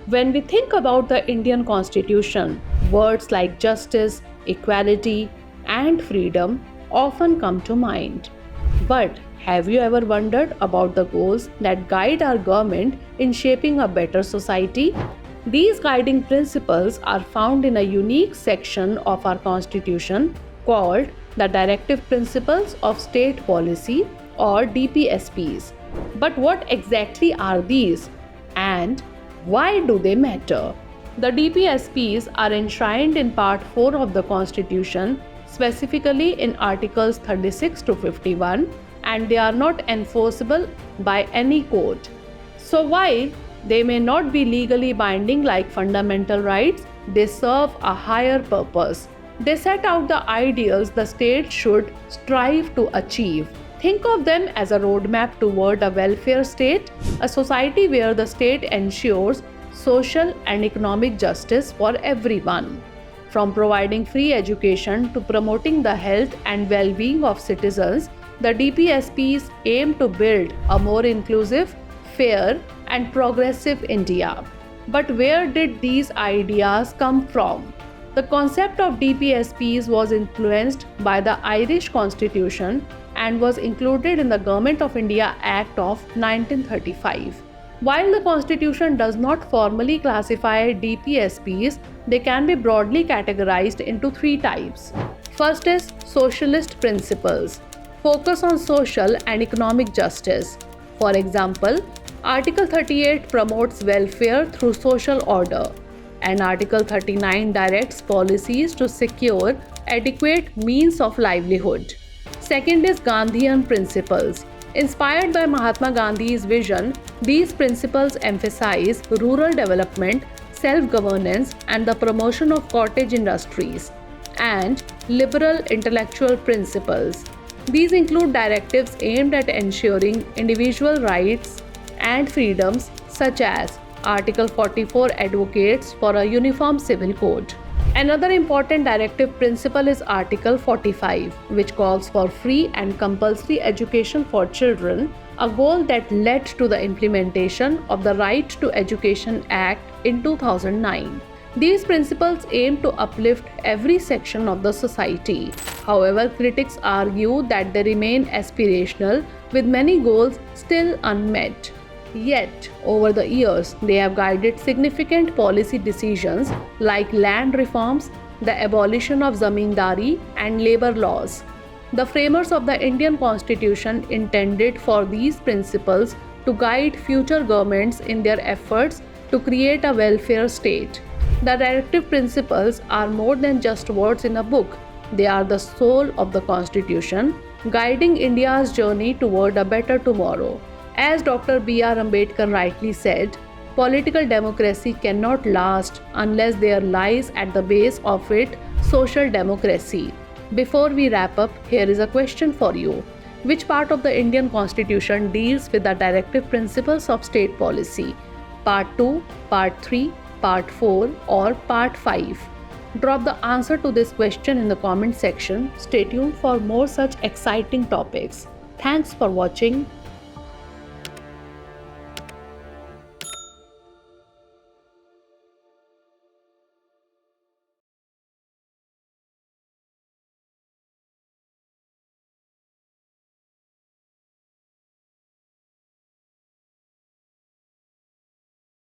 When we think about the Indian Constitution, words like justice, equality, and freedom often come to mind. But have you ever wondered about the goals that guide our government in shaping a better society? These guiding principles are found in a unique section of our Constitution called the Directive Principles of State Policy or DPSPs. But what exactly are these and why do they matter? The DPSPs are enshrined in Part 4 of the Constitution, specifically in Articles 36 to 51, and they are not enforceable by any court. So while they may not be legally binding like fundamental rights, they serve a higher purpose. They set out the ideals the state should strive to achieve. Think of them as a roadmap toward a welfare state, a society where the state ensures social and economic justice for everyone. From providing free education to promoting the health and well-being of citizens, the DPSPs aim to build a more inclusive, fair, and progressive India. But where did these ideas come from? The concept of DPSPs was influenced by the Irish Constitution and was included in the Government of India Act of 1935. While the Constitution does not formally classify DPSPs, they can be broadly categorized into three types. First is socialist principles, focus on social and economic justice. For example, Article 38 promotes welfare through social order, and Article 39 directs policies to secure adequate means of livelihood. Second is Gandhian principles. Inspired by Mahatma Gandhi's vision, these principles emphasize rural development, self-governance, and the promotion of cottage industries. And liberal intellectual principles. These include directives aimed at ensuring individual rights and freedoms, such as Article 44 advocates for a uniform civil code. Another important directive principle is Article 45, which calls for free and compulsory education for children, a goal that led to the implementation of the Right to Education Act in 2009. These principles aim to uplift every section of the society. However, critics argue that they remain aspirational, with many goals still unmet. Yet, over the years, they have guided significant policy decisions like land reforms, the abolition of zamindari, and labor laws. The framers of the Indian Constitution intended for these principles to guide future governments in their efforts to create a welfare state. The directive principles are more than just words in a book. They are the soul of the Constitution, guiding India's journey toward a better tomorrow. As Dr. B.R. Ambedkar rightly said, political democracy cannot last unless there lies at the base of it social democracy. Before we wrap up, here is a question for you. Which part of the Indian Constitution deals with the directive principles of state policy? Part 2, Part 3, Part 4, or Part 5? Drop the answer to this question in the comment section. Stay tuned for more such exciting topics. Thanks for watching.